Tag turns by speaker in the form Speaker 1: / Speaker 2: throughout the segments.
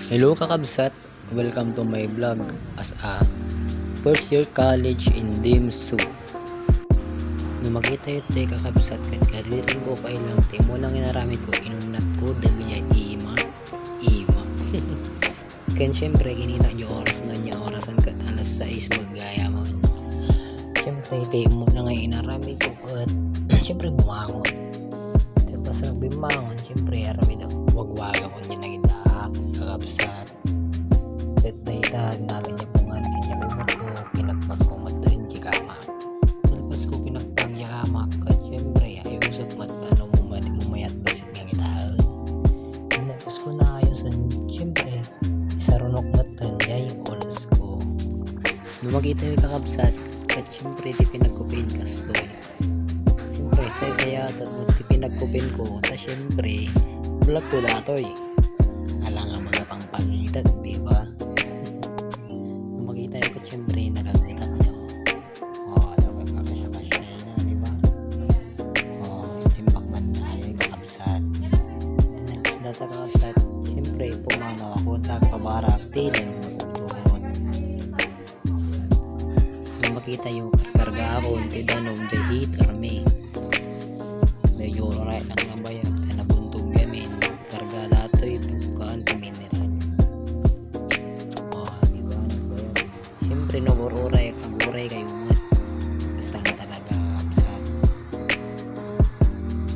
Speaker 1: Hello kakabsat, welcome to my vlog as a first year college in DIMSU. Nung makita yun tayo kakabsat kat karirin ko pa ilang timo lang inaramit ko inunat ko dami niya ima kan syempre kinita niyo oras na niya orasan kat alas 6 magaya mo syempre timo na nga inaramit ko at syempre bumangon tapos nagbimangon syempre aramit ako wagwaga ko niya nagitak kakabsat at naitag namin niya pungan kanya umot ko pinagpag ko matahin di kama tapos ko pinagpag yakama at syempre ayaw usat matano mumayat basit nga gitahan tapos ko na ayaw sa syempre isarunok matan yay oras ko nung makita yung kakabsat at syempre di pinagkupin kastoy syempre saya at di pinagkupin ko ta syempre vlog ko datoy alang ang mga pangpangitan diba nung makita yung syempre nagagutak niyo dapat kakasya na diba timbak man na yung kakabsat tapos data kakabsat syempre pumanaw ako tagpabarap din maputuhot nung makita yung karga ako hindi danom jahitar me medyo oray lang nabayag na nabuntog gamin karga datoy pagkaan mineral diba nabayag syempre nagururay kaguray kayo mo basta nga talaga kapsat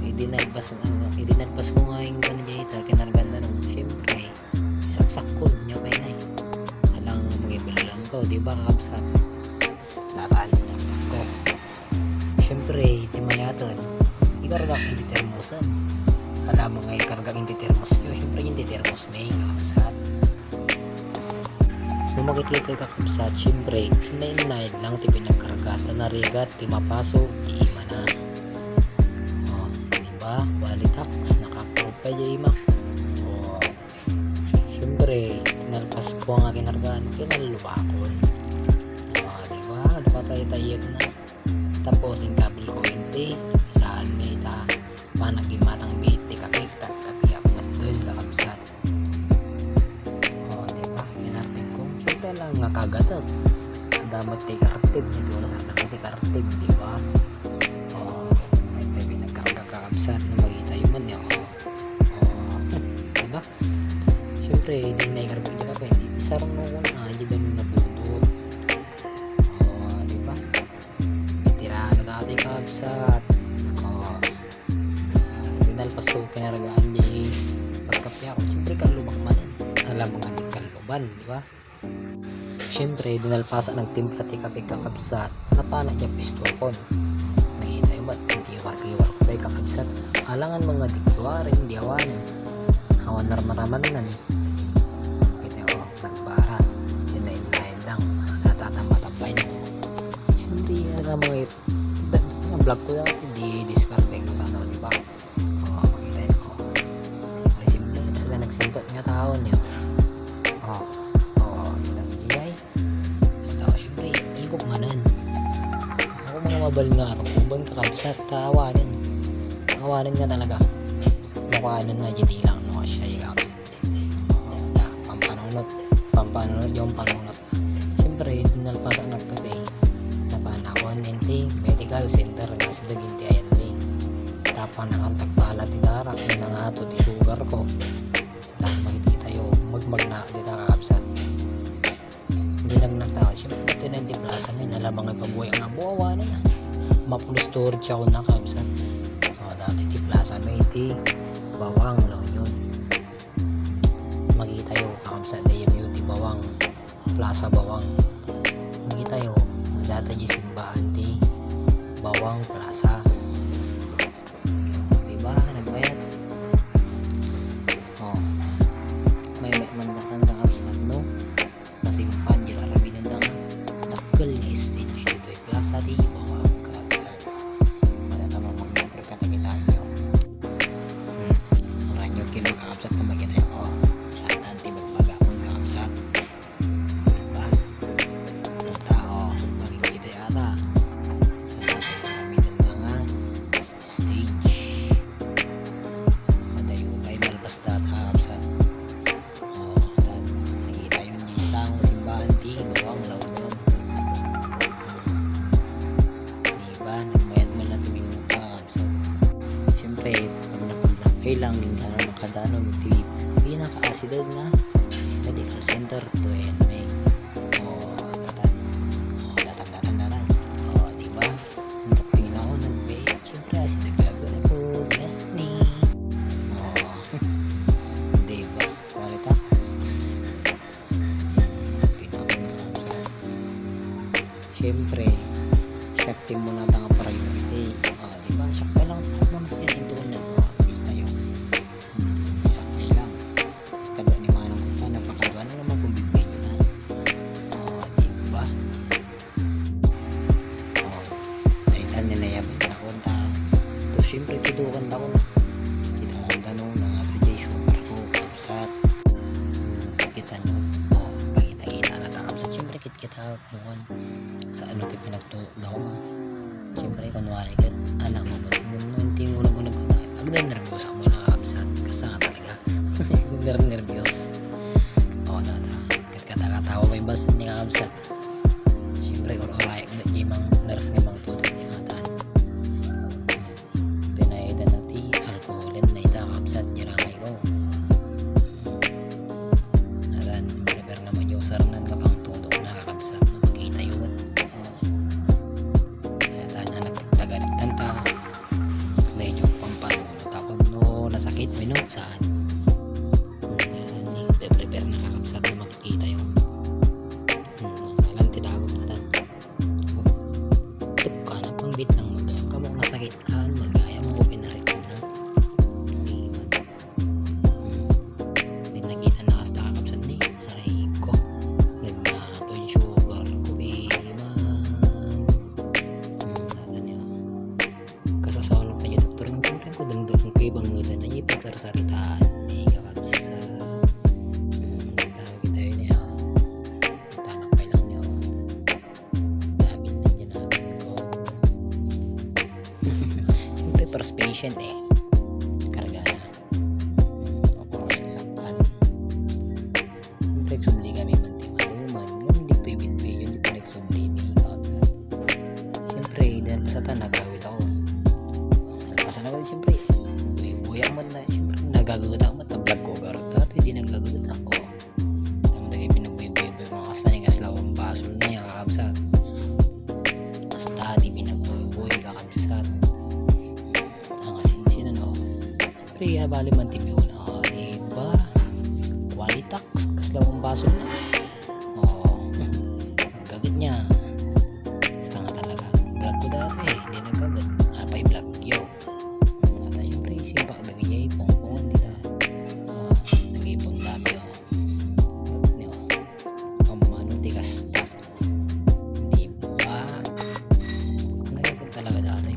Speaker 1: idinalpas ko nga yung ganyan kinargan na nung syempre saksak ko niya pa yun alang magibilang ko diba kapsat dataan saksak ko syempre di mayatan ikargak hindi termosan alam mo nga ikargak hindi termos yun syempre hindi termos may kakabsat nung makikita yung kakabsat syempre inainayad lang ti pinagkargatan na rigat ti mapaso ti ima na diba qualitax nakaprove pa yung ima syempre tinalpas ko nga kinargaan kinalubakon diba tayo na tapos yung kabel ko hindi saan may ta panagimatang biti kapik kapiap na doon kakabsat diba inartib ko syempre lang nga kagatag damat ti kartib hindi wala kartib ti kartib diba may pinagkarga kakabsat na magita yung man niya diba syempre hindi na ikarga dyan ka pa hindi sarang mo kung na dyan ganun na putol diba itirano dati kakabsat tinalpas ko kinaragaan di pagkapya ko syempre kalubak man alam mo nga di kaluban diba syempre dinalpasan ng timpla ti kapig kakabsat napana niya pistokon nakita yung ba't hindi warkiwar ko ba kakabsat alangan mga diktuwarin di awanin hawan narmaraman nan kita ko nagbara inayin lang natatamba-tambay na syempre alam mga vlog ko dati di discarding ko sana diba makita yun simple simple sila nagsimpat nga tao niyo kitang ingay basta ko syempre igok manan ako mga mabal nga araw ubang kakabsat awanin nga talaga mukhanan na dyan lang no siya ikapit pampanunod yung panunot na syempre dinalpasan nagkabe napanakon ente medical center nga si daginti ayan may tapan ang tagpala ti darak na nga to ti sugar ko makikita yung magmagna di ta kakabsat hindi nagnagtakas syempre ito na di plaza may nalabang nagpabuhay ang abuawa na mapulo storage ako na kakabsat dati ti plaza may ti bawang lang yun makikita yung kakabsat yung ti bawang plaza bawang makikita yung data di simbahan ti bawang plaza diba nagbayad may mandakan kakabsat no nasimpan di larami ng dakkel nga stage dito yung plaza di bawang kakabsat matatama magpagkatakitaan nyo oran nyo kilo kakabsat na magkita yung anti magpagapon kakabsat diba ang tao makikita yata marami ng kailangan ka na makadano iti pinaka-asidad na medical center to NMEG. Datan. Diba? Ang tingin ako nag-pay. Siyempre, asidad lago na po. Gani. Diba? Qualitax. Siyempre, sakti mo na ang priority. Diba? Sakti lang. Sakti lang ito na. Tayo. Sakti lang. Kada ni manang kung saan napakaduan na naman kung bigay nyo na. Diba? Daitan ninayabit na kunta. Ito siyempre tudukan na ko na. Kita ang tanong ng ato jay sugar ko. Kapsat. Kita nyo. Pagkita-kita na takapsat. Siyempre kita kuhan. Sa ano tayo pinagtuda ko ma. Siyempre kunwari kat anak mo ba't nung tingulag-ulag ko tayo. Agdan nervyos ako mga nakakabsat. Kasa nga talaga. Nervyos. Dada. Kat kata-katawa pa yung bas ni kakabsat. Siyempre or-orayak na di mang nurse nga mang tuto di mataan. Pinaidan na ti alkoholin na ita kakabsat. Diramay ko. Nadan. Prepare naman yung sarnan ka pang tuto na kakabsat na magkita yun. Medyo pampalunod ako no nasakit mino saan prepare na kakabsat na makikita yung alam tidagom na tan ka na pang bit ng magayam ka mong nasakitan magayam mo pinaritom na hindi nakita na kasta kakabsat ni aray ko nagmato yung sugar ko man kasasawanok na yung doktor ng siyempre ko dangdang ko ibang muda na yung pagsarsaritaan may kakabsa tawag kita yun niya tanak pa lang niya damin na dyan natin ko siyempre first patient karga na okay lakpan siyempre nagsubli kami mantimaluman ngayon dito ibinbay yun yung nagsubli may kakabsa siyempre dahil sa tanagawit ako nagawin siyempre buya mo na siyempre nagagagot ako matablag ko garot dati di nagagagot ako tambay pinagbuy-buy mga kastaning aslawang basol na yung kakabsat hasta di pinagbuy-buy kakabsat ang asinsin ano siyempre bali man timiw na diba Qualitax kaslawang basol na gagat niya basta nga talaga vlog ko dati hindi nagagat alpay vlog yo simpak lagi niya ipong dito nag-ipon dami pamano di kasta di ba nagagod talaga dati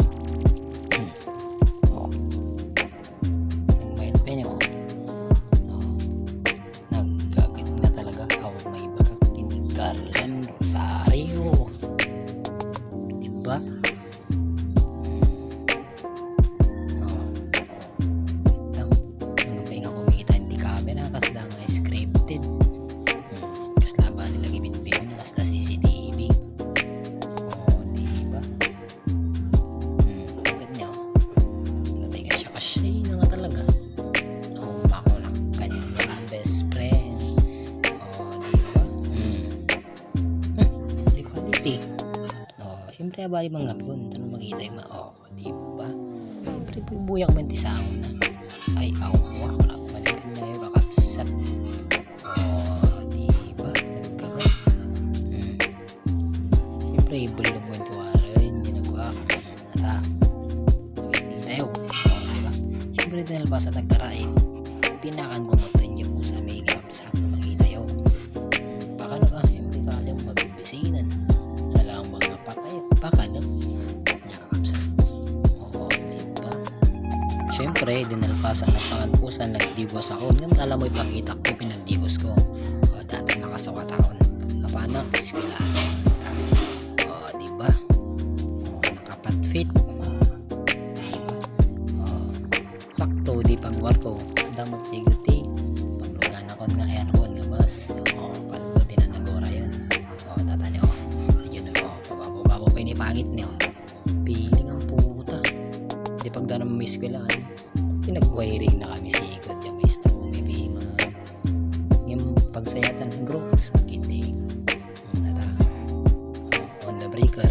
Speaker 1: nagmayat pa niya nagagod nga talaga ako may bagak kinigalan Rosario di ba siyempre bali mga yun tanong makita yung diba siyempre buyak man ti sound na ay awa wala malitan niya yung kakabsat diba nagkagat siyempre bulong mo ito aray hindi nagwak tayo diba siyempre dahil basa nagkarain pinakan ko mo niya po sa may kakabsat na makita yun baka na ka siyempre kasi mabibisinan alang mga patay baka na niya kakabsat diba siyempre dinalpasan ng panganpusan nagdigos ako ngayon alam mo ipakita ko pinagdigos ko dati nakasawat ako paano eskwela diba nakapatfit diba sakto di pagwar ko damot siguti paglugan ako nga aircon nga bas palbo din na nagora yun tata niyo yun pag-abuga ko pinipangit niyo piling ang puta di pagdala pagpunta ng may eskwelahan, pinag-wiring na kami sikot yung maestro. Maybe mga yung pagsayatan ng groups, magkindi. Nata. On the breaker,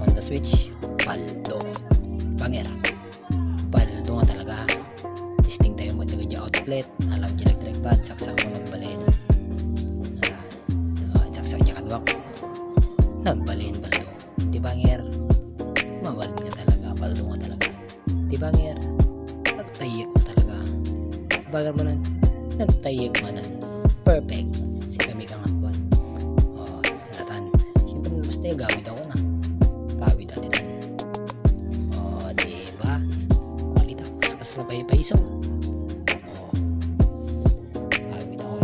Speaker 1: on the switch, paldo. Banger. Paldo nga talaga. Testing tayo mo dito dyan outlet. Alam dyan nag-direct bad, saksak mo nagbalin. Saksak dyan kadwak. Nagbalin, paldo. Di banger. Mabalin nga talaga, paldo nga talaga. Di banger. Nagtayik nga talaga. Bagar mo nun, nagtayik manan. Perfect. Si kami kang atwan. Latan. Siyempre, basta yung gawid ako na. Pawid at itan. Diba? Qualitax. Kasla pa yung paiso. Pawid ako.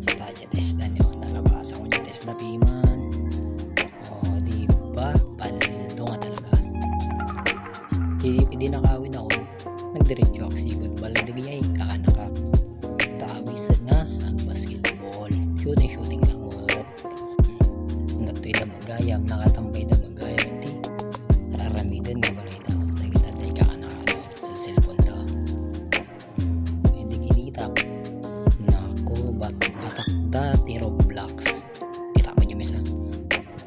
Speaker 1: Nagtadya test na nyo. Nalabas ako yung test na piman. Diba? Paldo nga talaga. Hindi nakawin ako. Nagdiretso ako sigod. Balandigay. Kakanakak. Tawisad nga ang basketball. Shooting lang mo. Natuloy na magayam. Nakatambay na magayam. Hindi. Raramidan nga balay tao. Tagitay ka ka na sa cellphone daw. Hindi kinita. Nako. Batak dati Roblox. Kita mo dyan misa.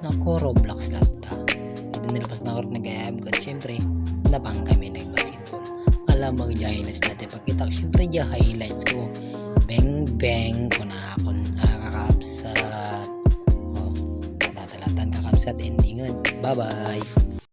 Speaker 1: Nako Roblox lata. Hindi nalapas na ako nag-ayam ko. Siyempre, napang kami nag-basketball. Alam mo highlights natin pagkita. Siyempre dyan highlights ko. Bang ko na ako kakabsat. Datalatan kakabsat endingan. Bye bye.